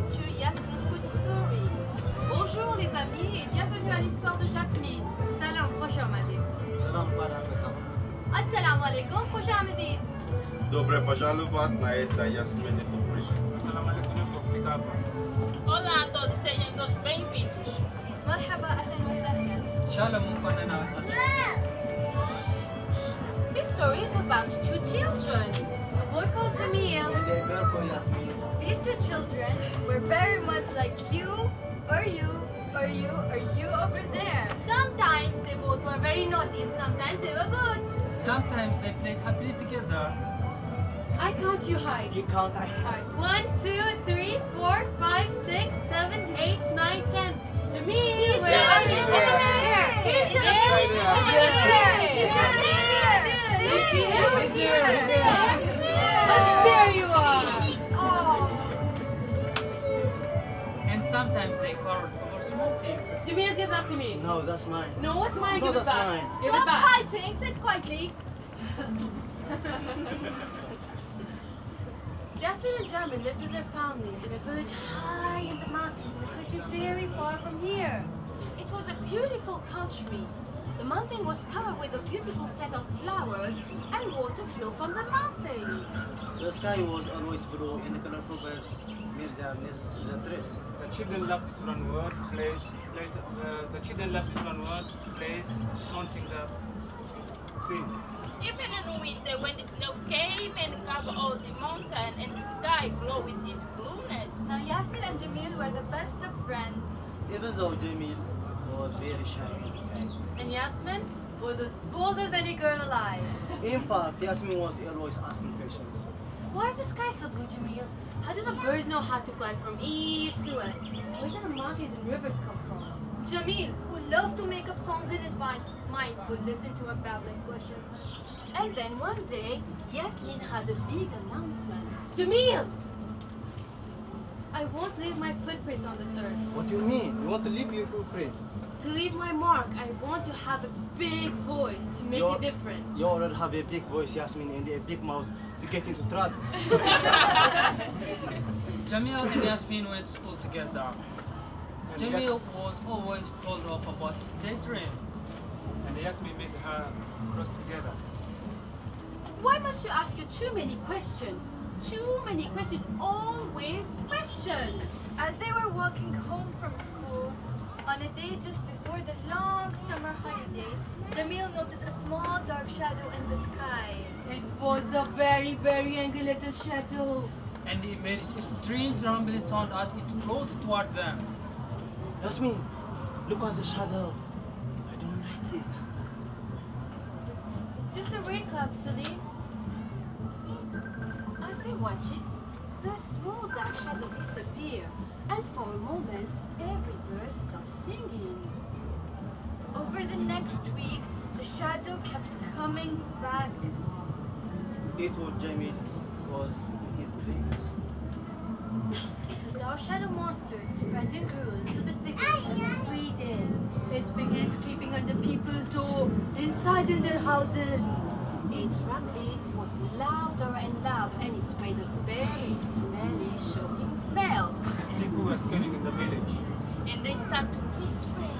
welcome to Yasmin Food Story. Bonjour les amis et bienvenue à l'histoire de Jasmine. سلام خوش آمدید. سلام برامتان. السلام علیکم خوش آمدید. Dobre požalovat na esta Yasmin Food. Assalamu alaikum, eu sou Ficaba. Olá a todos, sejam todos bem-vindos. مرحبا أهلا وسهلا. Shalom, Panana. This story is about two children, a boy called Jamil. And the girl called Yasmin. These two children were very much like you, or you, or you, or you over there. Sometimes they both were very naughty and sometimes they were good. Sometimes they played happily together. I count you high. You count I. Alright, 1, 2, 3, 4, 5, 6, 7, 8, 9, 10. Jamil, where are you? Here's Jamil. You see him? There you are. And sometimes they quarreled over small things. Jamil, give that to me. No, that's mine. No, what's mine? No, Give it that's back. mine. Give it Stop back. fighting, sit quietly. Jasmine and Jamil lived with their families in a village high in the mountains in a country very far from here. It was a beautiful country. The mountain was covered with a beautiful set of flowers and water flowed from the mountains. The sky was always blue and the colorful birds near their nests in the trees. The children loved to run word, the children loved to run word, place, haunting the trees. Even in winter when the snow came and covered all the mountain and the sky glowed with its blueness. Now Yasmin and Jamil were the best of friends. Even though Jamil was very shy. And Yasmin was as bold as any girl alive. In fact, Yasmin was always asking questions. Why is the sky so blue, Jamil? How do the birds know how to fly from east to west? Where do the mountains and rivers come from? Jamil, who loved to make up songs in advance, mind would listen to her babbling questions. And then one day, Yasmin had a big announcement. Jamil! I won't leave my footprint on this earth. What do you mean? You want to leave your footprint? To leave my mark, I want to have a big voice to make a difference. You already have a big voice, Yasmin, and a big mouth to get into trouble. Jamil and Yasmin went to school together. Jamil was always told off about his daydream. And Yasmin made her cross together. Why must you ask you too many questions? Too many questions, always questions. As they were walking home from school, on a day just before the long summer holidays, Jamil noticed a small dark shadow in the sky. It was a very, very angry little shadow. And it made a strange rumbling sound as it floated towards them. Yasmin, look at the shadow. I don't like it. It's just a rain cloud, silly. As they watched it, the small dark shadow disappeared, and for a moment, every bird stopped singing. Over the next weeks, the shadow kept coming back. It was Jamil was in his dreams. The dark shadow monster spread and grew a little bit bigger every day. It began creeping under people's door, inside in their houses. Its rumbling was louder and louder, and it spread a very smelly, shocking smell. People were screaming in the village. And they started whispering.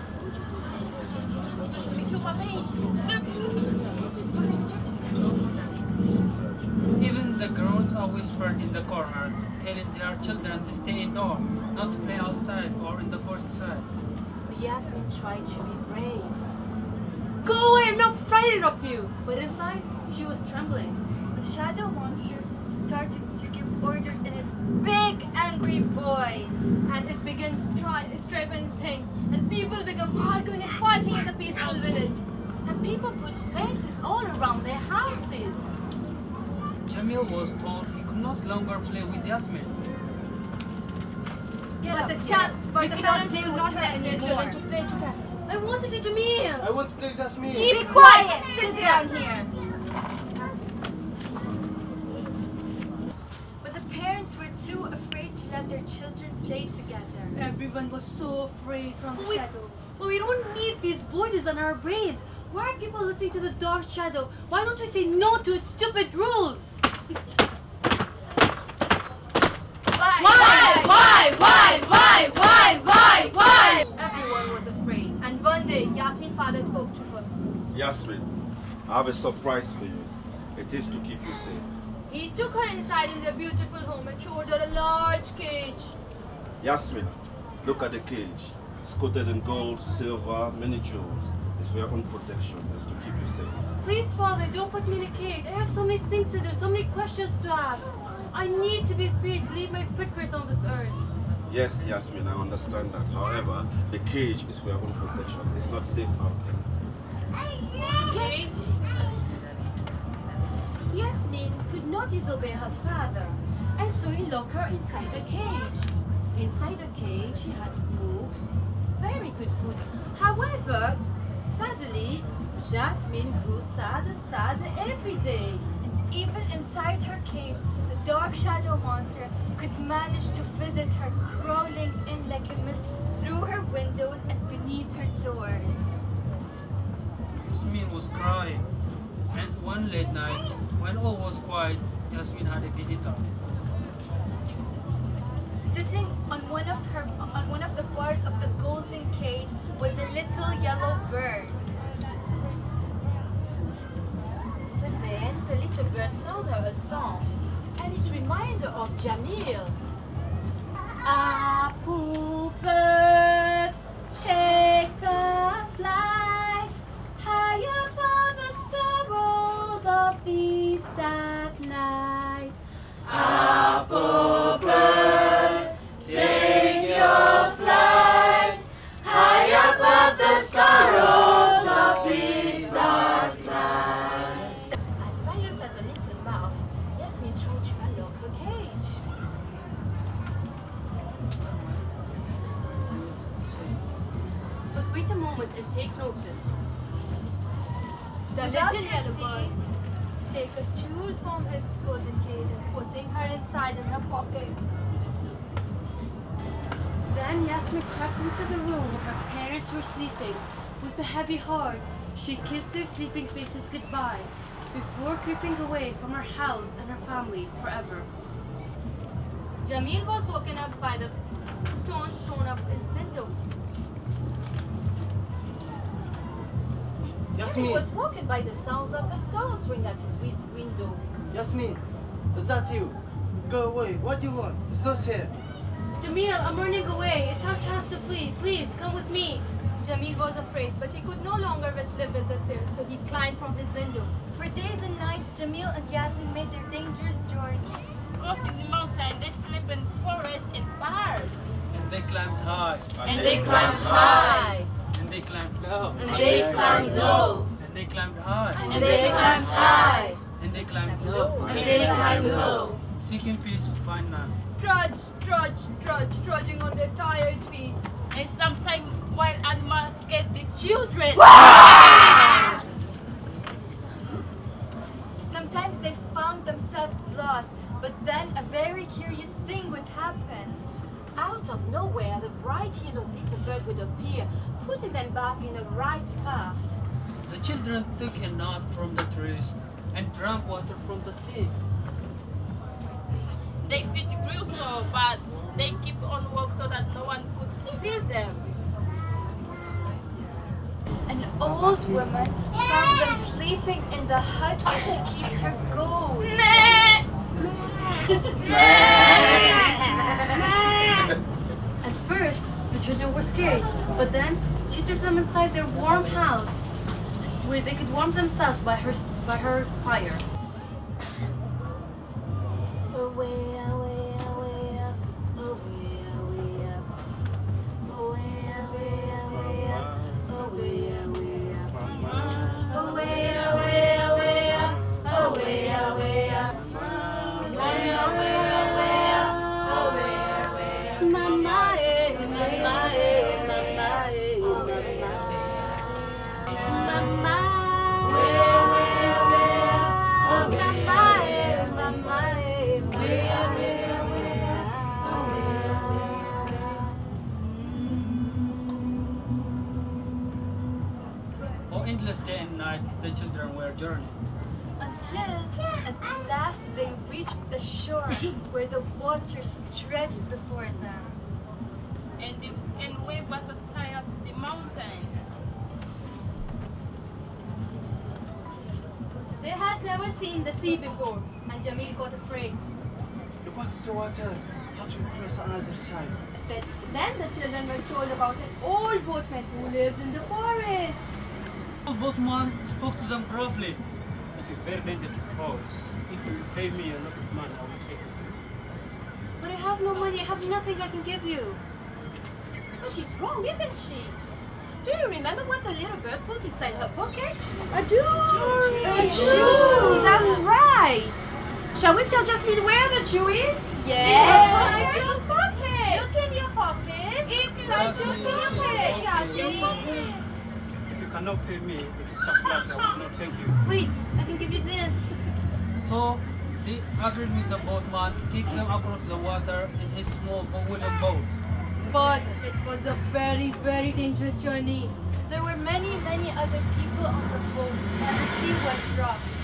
Even the girls are whispered in the corner, telling their children to stay indoors, not to play outside or in the forest side. But Yasmin tried to be brave. Go away, I'm not frightened of you! But inside, she was trembling. The shadow monster started to give orders in its big, angry voice. And it began stripping things, and people began arguing and fighting in the peaceful village. And people put fences all around their houses. Jamil was told he could not longer play with Yasmin. But the parents They would would not not let let their children to play together. I want to see Jamil! I want to play with Yasmin. Be quiet! Sit down here! But the parents were too afraid to let their children play together. Everyone was so afraid from the shadow. But we don't need these borders on our brains. Why are people listening to the dark shadow? Why don't we say no to its stupid rules? Why? I have a surprise for you. It is to keep you safe. He took her inside in their beautiful home and showed her a large cage. Yasmin, look at the cage. It's coated in gold, silver, many jewels. It's for your own protection. It's to keep you safe. Please, Father, don't put me in a cage. I have so many things to do, so many questions to ask. I need to be free to leave my footprint on this earth. Yes, Yasmin, I understand that. However, the cage is for your own protection. It's not safe out there. Yes. Yasmin could not disobey her father, and so he locked her inside a cage. Inside the cage, she had books, very good food. However, sadly, Jasmine grew sadder every day. And even inside her cage, the dark shadow monster could manage to visit her, crawling in like a mist through her windows and beneath her doors. Yasmin was crying, and one late night, when all was quiet, Yasmin had a visitor. Sitting on one of the bars of the golden cage was a little yellow bird. But then the little bird sang her a song, and it reminded her of Jamil. A poor bird, take a flight high above the sorrows of this dark night. A poor bird, take your flight high above the sorrows of this dark night. As silent as a little mouse, Yasmin tried to unlock her cage. But wait a moment and take notice. The Without little yellow bird hesitate, take a jewel from his golden cage and putting her inside in her pocket. Then Yasmin crept into the room where her parents were sleeping. With a heavy heart, she kissed their sleeping faces goodbye before creeping away from her house and her family forever. Jamil was woken up by the stone thrown up his window. He Yasmin! was woken by the sounds of the stones ring at his window. Yasmin! Is that you? Go away. What do you want? It's not safe. Jamil, I'm running away. It's our chance to flee. Please, come with me. Jamil was afraid, but he could no longer live with the fear, so he climbed from his window. For days and nights, Jamil and Yasmin made their dangerous journey. Crossing the mountain, they sleep in forests and bars. And they climbed high. And they climbed high. And they climbed low. And they climbed low. And they climbed high. And they climbed high. And they climbed low. And they climbed low. Seeking peace to find none. Trudging on their tired feet. And sometimes wild animals get the children. Sometimes they found themselves lost, but then a very curious thing would happen. Out of nowhere, the bright yellow little bird would appear, putting them back in the right path. The children took a nut from the trees and drank water from the stick. Their feet grew so bad, they keep on walking so that no one could see them. An old woman found them sleeping in the hut where she keeps her goats. At first, the children were scared, but then she took them inside their warm house, where they could warm themselves by her fire. Away, away, away up, away, away up, away, away, away up, away, away up, away, away, away up, away, away up, away, away up, away, away up, mama, mama, mama, mama, away, away, away up, oh mama, mama. For endless day and night, the children were journeying. Until at last they reached the shore where the water stretched before them. And wave was as high as the mountain. They had never seen the sea before, and Jamil got afraid. Look what is the water. How to cross on the other side? But then the children were told about an old boatman who lives in the forest. The boatman spoke to them gruffly. It is very dangerous to cross. If you pay me a lot of money, I will take it. But I have no money, I have nothing I can give you. Oh, she's wrong, isn't she? Do you remember what the little bird put inside her pocket? A jewel! A jewel, that's right. Shall we tell Jasmine where the jewel is? Yes. Inside your pocket. Look in your pocket. Inside your pocket. Jasmine. If you cannot pay me, it is tough luck. I will not take you. Wait, I can give you this. So they agreed with the boatman to take them across the water in his small wooden boat. But it was a very, very dangerous journey. There were many other people on the boat, and the sea was rough.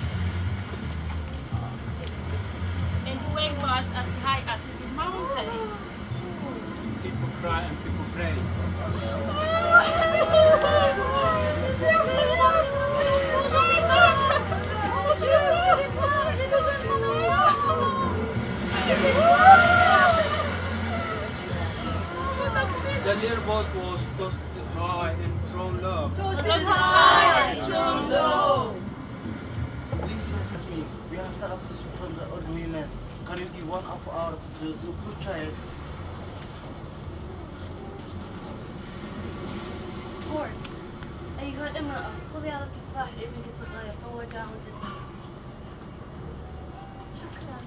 And the wave was as high as the mountain. People cry and people pray. The little boat was tossed high and thrown low. Toasted high and thrown low. Please, Jasmine, we have the approval from the old women. Can you give one of our to the poor child? Of course. أيها الامرأة خذي هذا التفاح لابنك الصغير فهو جاع جدا. شكرا.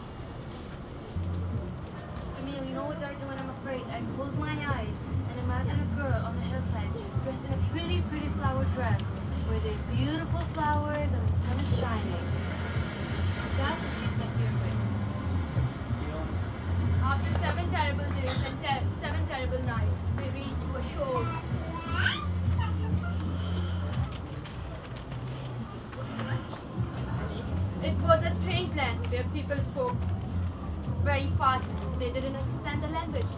Jamil, you know what I do when I'm afraid? I close my eyes and imagine a girl on the hillside dressed in a pretty, pretty flower dress where there's beautiful flowers and the sun is shining. That is my favorite. After 7 terrible days and 7 terrible nights, they reached to a shore. It was a strange land where people spoke very fast. They didn't understand the language.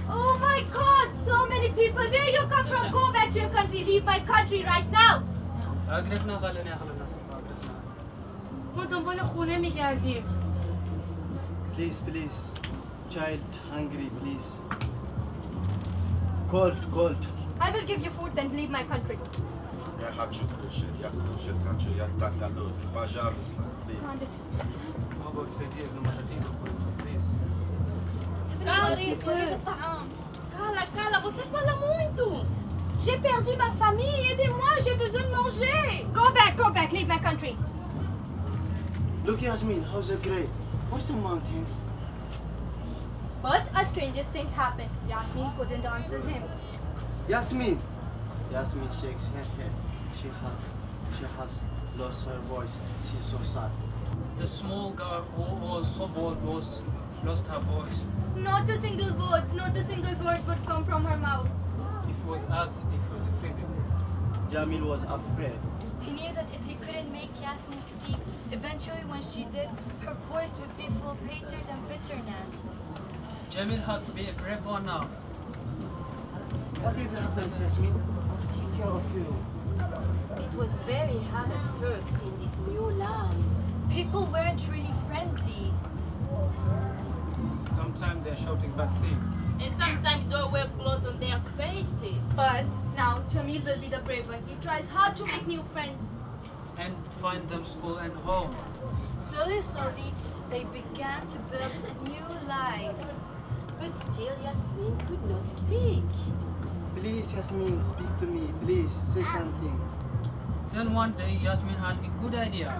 Oh my God! So many people! Where you come from? Go back to your country. Leave my country right now. عرفنا قال لنا خلينا نسمع عرفنا. ما دنبال خونه میگردیم. Please, please. Child hungry, please. Cold. I will give you food, then leave my country. Ja хочу кушать, я так голодный. Пожалуйста, Come on, please. let's just tell her. Могу сидеть на мататизу, please. يريد الطعام. Cala, você fala muito. J'ai perdu ma famille, aidez-moi, j'ai besoin de manger. Go back, leave my country. Look, Yasmin, how's the great? What's the mountains? But a strangest thing happened. Yasmin couldn't answer him. Yasmin shakes her head. She has lost her voice. She's so sad. The small girl who was so bold lost her voice. Not a single word would come from her mouth. If it was us, it was freezing. Jamil was afraid. He knew that if he couldn't make Yasmin speak, eventually when she did, her voice would be full of hatred and bitterness. Jamil had to be a brave one now. Whatever happens, Yasmin, I'll take care of you. It was very hard at first in this new land. People weren't really friendly. Sometimes they're shouting bad things. And sometimes doors were closed on their faces. But now Jamil will be the brave one. He tries hard to make new friends. And find them school and home. Slowly, they began to build a new life. But still Yasmin could not speak. Please, Yasmin, speak to me. Please, say something. Then one day Yasmin had a good idea.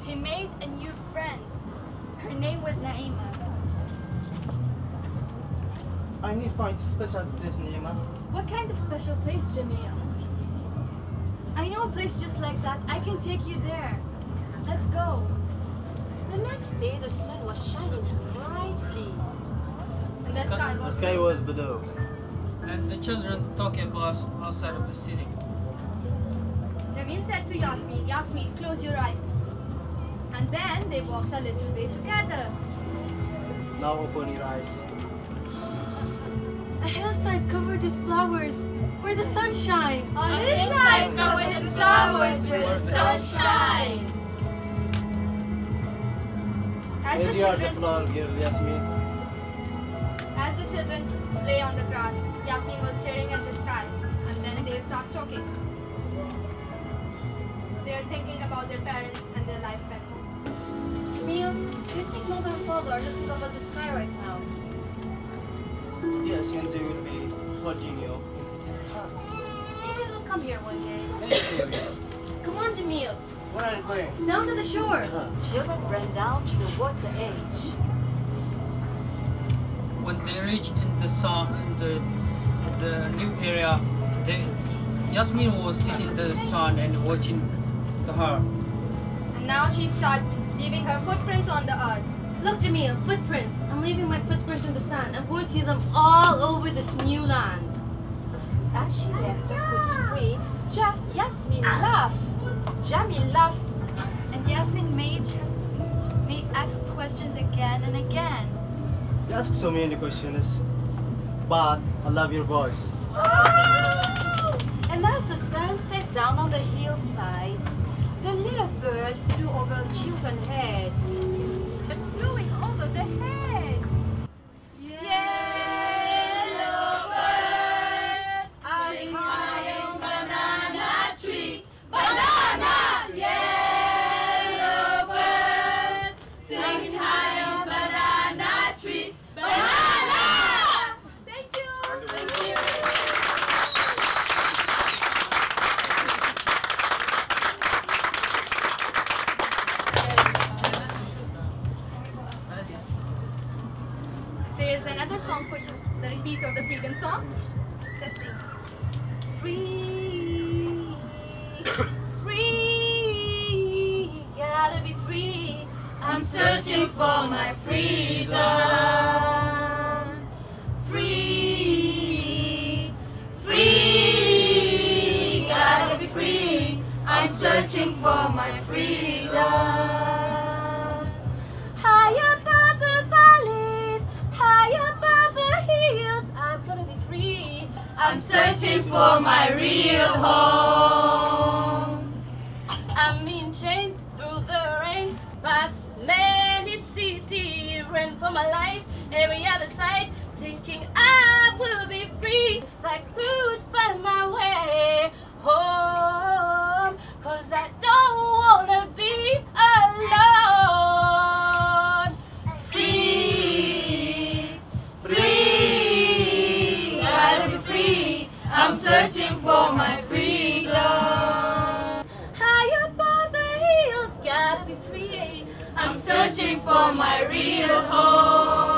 He made a new friend. Her name was Naima. I need to find a special place, Naima. What kind of special place, Jamil? I know a place just like that. I can take you there. Let's go. The next day the sun was shining brightly. And the sky The was sky was blue. And the children took a bus outside of the city. Jamil said to Yasmin, close your eyes. And then they walked a little way together. Now open your eyes. A hillside covered with flowers, where the sun shines. On this side covered in flowers where the sun shines. As the Where you are the children, flower girl, Yasmin? as the children play on the grass, Yasmin was staring at the sky, and then they start talking. They are thinking about their parents and their life back home. Jamil, do you think Mother and Father are looking up at the sky right now? Yes, and they will be holding you in their hearts. Maybe they'll come here one day. Maybe. Come on, Jamil. Where are you going? Down to the shore. Children ran down to the water edge. When they reach in the sun, the new area, Yasmin was sitting in the sun and watching her. And now she starts leaving her footprints on the earth. Look, Jamil, footprints. I'm leaving my footprints in the sand. I'm going to leave them all over this new land. As she left her footprints, Yasmin laughed. Jamil laughed. And Yasmin made ask questions again and again. You ask so many questions, but I love your voice. And as the sun set down on the hillside, the little bird flew over children's heads. But flying over the heads. Yellow bird, sing high on banana tree. Banana! Yellow bird, sing high on banana tree. Banana! Thank you! Thank you! There is another song for you, the repeat of the freedom song. Just sing. Free, free, gotta be free. I'm searching for my freedom. Free, free, gotta be free. I'm searching for my freedom. High above the valleys, high above the hills, I'm gonna be free. I'm searching for my real home. I'm in chains through the rain, past many cities, ran for my life, every other side, thinking I will be free if I could find my way home. 'Cause I don't wanna be alone. Free, free, gotta be free. I'm searching for my freedom. High above the hills, gotta be free. I'm searching for my real home.